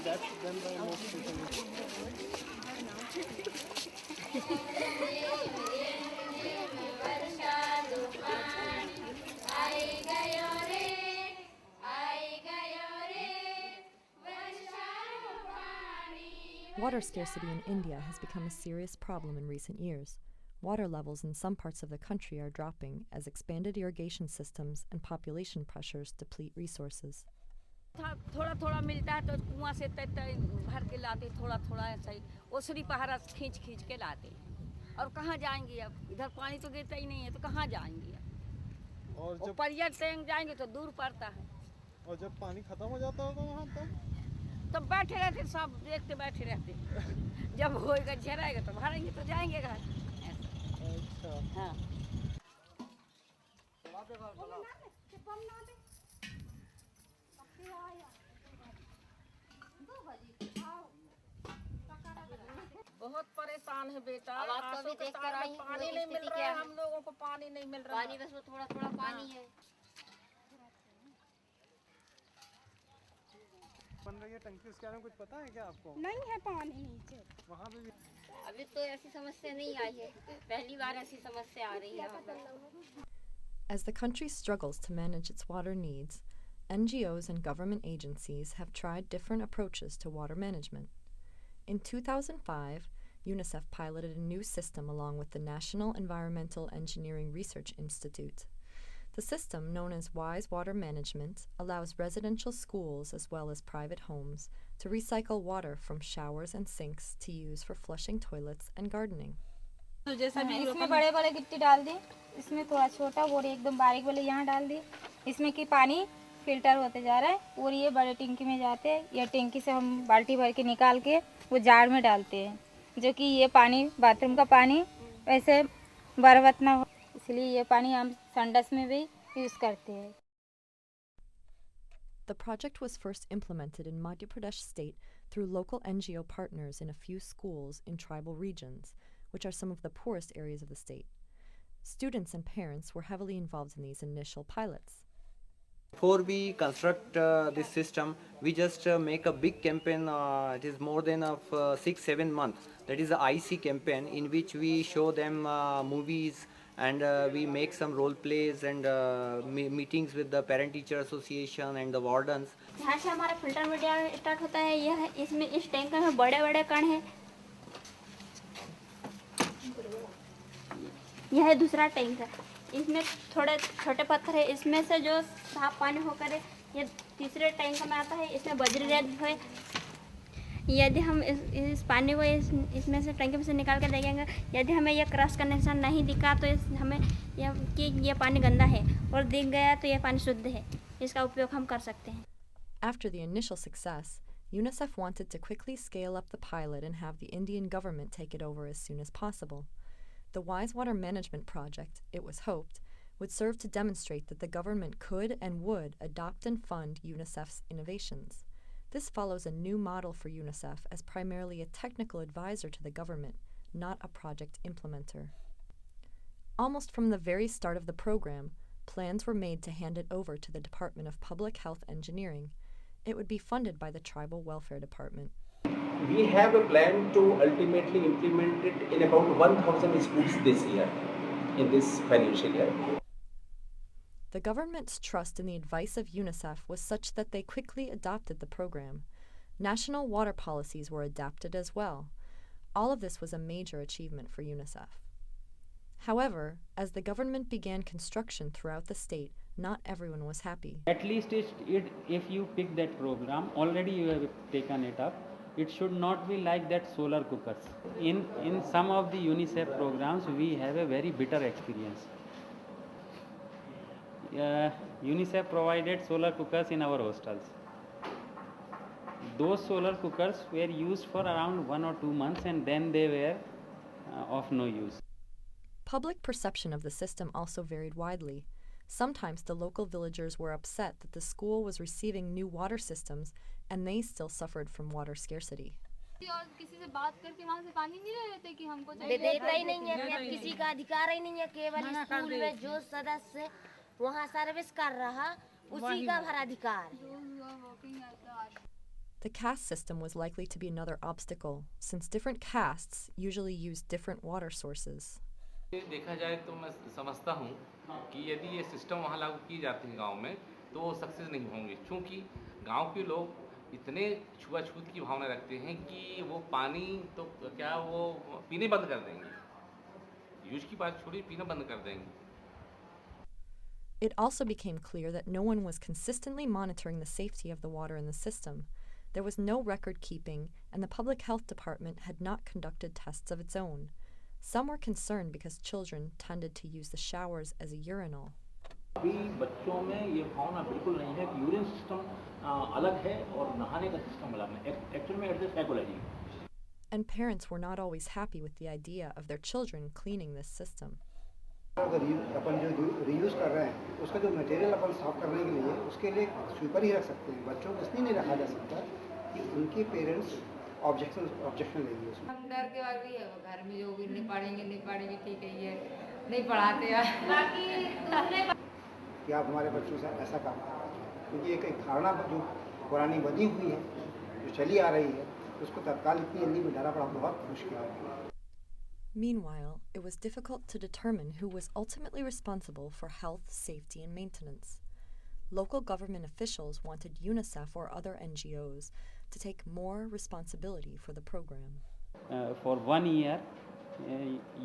that, then the most people Water scarcity in India has become a serious problem in recent years. Water levels in some parts of the country are dropping as expanded irrigation systems and population pressures deplete resources. थोड़ा थोड़ा मिलता है तो कुआं से भर के लाते, थोड़ा थोड़ा ऐसा ही ओसरी पहाड़ा खींच खींच के लाते। और कहाँ जाएंगे अब, इधर पानी तो गिरता ही नहीं है तो कहाँ जाएंगे अब। और जब परियर टैंक जाएंगे तो दूर पड़ता है। और जब पानी खत्म हो जाता होगा वहाँ तब बैठे रहते, सब देखते बैठे रहते। जब होएगा झराएगा तो भरेंगे तो जाएंगे घर। अच्छा हाँ। बहुत परेशान है बेटा। अब आप तो अभी देख कर रही हैं पानी नहीं मिल रहा है, हम लोगों को पानी नहीं मिल रहा है। पानी बस वो थोड़ा थोड़ा पानी है। बन रही है टंकी, उसके बारे में कुछ पता है क्या आपको? नहीं है पानी नीचे। वहाँ पे भी अभी तो ऐसी समस्या नहीं आई है, पहली बार ऐसी समस्या आ रही है। As the country struggles to manage its water needs, NGOs and government agencies have tried different approaches to water management. In 2005, UNICEF piloted a new system along with the National Environmental Engineering Research Institute. The system, known as Wise Water Management, allows residential schools as well as private homes to recycle water from showers and sinks to use for flushing toilets and gardening. इसमें बड़े बड़े गिट्टी डाल दी, इसमें थोड़ा छोटा और एकदम बारीक वाले यहाँ डाल दी। इसमें की पानी फिल्टर होते जा रहा है और ये बड़े टंकी में जाते हैं। ये टंकी से हम बाल्टी भर के निकाल के वो जार में डालते हैं, जो कि ये पानी बाथरूम का पानी वैसे बर्बाद ना हो, इसलिए ये पानी हम संडास में भी यूज़ करते हैं। The project was first implemented in Madhya Pradesh state through local NGO partners in a few schools in tribal regions, which are some of the poorest areas of the state. Students and parents were heavily involved in these initial pilots. Before we construct this system, we just make a big campaign. It is more than 6-7 months. That is the IC campaign, in which we show them movies and we make some role plays and meetings with the parent teacher association and the wardens. यहाँ से हमारा filter media start होता है। यह इसमें इस tanker में बड़े बड़े कण हैं। यह है दूसरा टैंकर, इसमें थोड़े छोटे पत्थर है। इसमें से जो साफ पानी होकर ये तीसरे टैंकर में आता है। इसमें बजरी रेत है। यदि हम इस पानी को इसमें से टैंकर में से निकाल कर देंगे, यदि हमें यह क्रॉस कनेक्शन नहीं दिखा तो हमें यह पानी गंदा है, और दिख गया तो यह पानी शुद्ध है। इसका उपयोग हम कर सकते हैं। After the initial success, UNICEF wanted to quickly scale up the pilot and have the Indian government take it over as soon as possible. The Wise Water Management Project, it was hoped, would serve to demonstrate that the government could and would adopt and fund UNICEF's innovations. This follows a new model for UNICEF as primarily a technical advisor to the government, not a project implementer. Almost from the very start of the program, plans were made to hand it over to the Department of Public Health Engineering. It would be funded by the Tribal Welfare Department. We have a plan to ultimately implement it in about 1,000 schools this year, in this financial year. The government's trust in the advice of UNICEF was such that they quickly adopted the program. National water policies were adapted as well. All of this was a major achievement for UNICEF. However, as the government began construction throughout the state, not everyone was happy. At least if you pick that program, already you have taken it up. It should not be like that solar cookers. In some of the UNICEF programs, we have a very bitter experience. UNICEF provided solar cookers in our hostels. Those solar cookers were used for around 1 or 2 months and then they were of no use. Public perception of the system also varied widely. Sometimes the local villagers were upset that the school was receiving new water systems and they still suffered from water scarcity. और किसी से बात करके वहाँ से पानी नहीं ले लेते कि हमको देता ही नहीं है, किसी का अधिकार ही नहीं है। केवल स्कूल में जो सदस्य वहाँ सर्विस कर रहा उसी का भरा अधिकार। The caste system was likely to be another obstacle, since different castes usually use different water sources. देखा जाए तो मैं समझता हूँ कि यदि ये सिस्टम वहाँ लागू की जाती है गांव में तो वो सक्सेस नहीं होंगे, क्योंकि गांव के लोग इतने छुआछूत की भावना रखते हैं कि वो पानी तो क्या वो पीने बंद कर देंगे, यूज की बात छोड़िए पीना बंद कर देंगे. It also became clear that no one was consistently monitoring the safety of the water in the system. There was no record keeping, and the public health department had not conducted tests of its own. Some were concerned because children tended to use the showers as a urinal. अभी बच्चों में ये भावना बिल्कुल नहीं है कि urine system अलग है और नहाने का सिस्टम अलग है. एक्चुअल में it is psychology. And parents were not always happy with the idea of their children cleaning this system. अगर अपन जो रीयूज़ कर रहे हैं उसका जो मटेरियल अपन साफ करने के लिए उसके लिए स्वीपर ही रख सकते हैं. बच्चों को इसलिए नहीं रखा जा सकता कि उनके पेरेंट्स ऑब्जेक्शन लेंगे उसमें. हम डर के बाद भी है वो घर में जो भी नहीं पढ़ेंगे ठीक है, ये नहीं पढ़ाते हैं बाकी कि आप हमारे बच्चों से ऐसा काम करें, क्योंकि एक धारणा जो पुरानी बनी हुई है जो चली आ रही है उसको तत्काल इतनी जल्दी मिटाना पड़ा बहुत मुश्किल है. Meanwhile, it was difficult to determine who was ultimately responsible for health, safety, and maintenance. Local government officials wanted UNICEF or other NGOs to take more responsibility for the program. For 1 year,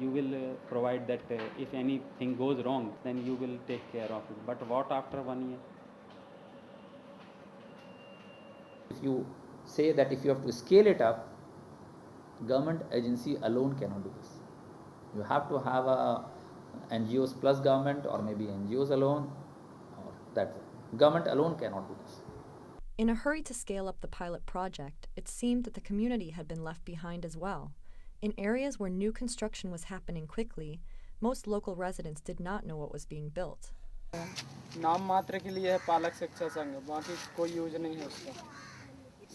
you will provide that if anything goes wrong, then you will take care of it. But what after 1 year? If you say that if you have to scale it up, government agency alone cannot do this. You have to have a NGOs plus government, or maybe NGOs alone, or that government alone cannot do this. In a hurry to scale up the pilot project, it seemed that the community had been left behind as well. In areas where new construction was happening quickly, most local residents did not know what was being built. नाम मात्र के लिए है पालक शिक्षा संघ, बाकी कोई यूज नहीं है उसका.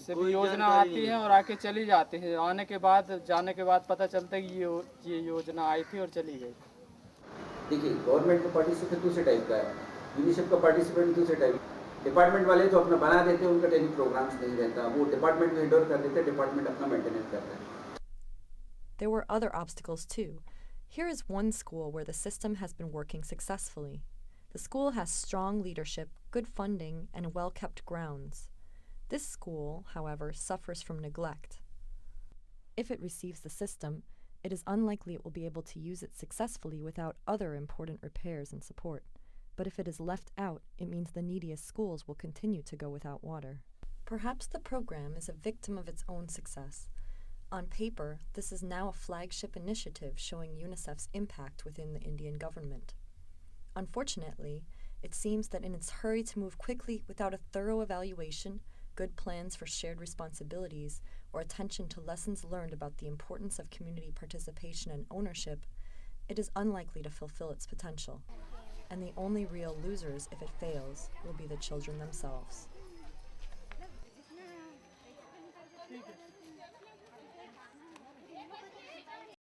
सिर्फ योजना आती है और आके चली जाती है. आने के बाद जाने के बाद पता चलता है कि ये योजना आई थी और चली गई. देखिए, गवर्नमेंट का पार्टिसिपेट दूसरे टाइप का है, यूनिसेफ का पार्टिसिपेट दूसरे टाइप. डिपार्टमेंट वाले तो अपना बना देते हैं, उनका ट्रेनिंग प्रोग्राम्स नहीं रहता, वो डिपार्टमेंट में हैंडओवर कर देते हैं, डिपार्टमेंट अपना मेंटेनेंस करता है. There were other obstacles too. Here is one school where the system has been working successfully. The school has strong leadership, good funding, and well-kept grounds. This school, however, suffers from neglect. If it receives the system, it is unlikely it will be able to use it successfully without other important repairs and support. But if it is left out, it means the neediest schools will continue to go without water. Perhaps the program is a victim of its own success. On paper, this is now a flagship initiative showing UNICEF's impact within the Indian government. Unfortunately, it seems that in its hurry to move quickly without a thorough evaluation, good plans for shared responsibilities, or attention to lessons learned about the importance of community participation and ownership, it is unlikely to fulfill its potential. And the only real losers, if it fails, will be the children themselves.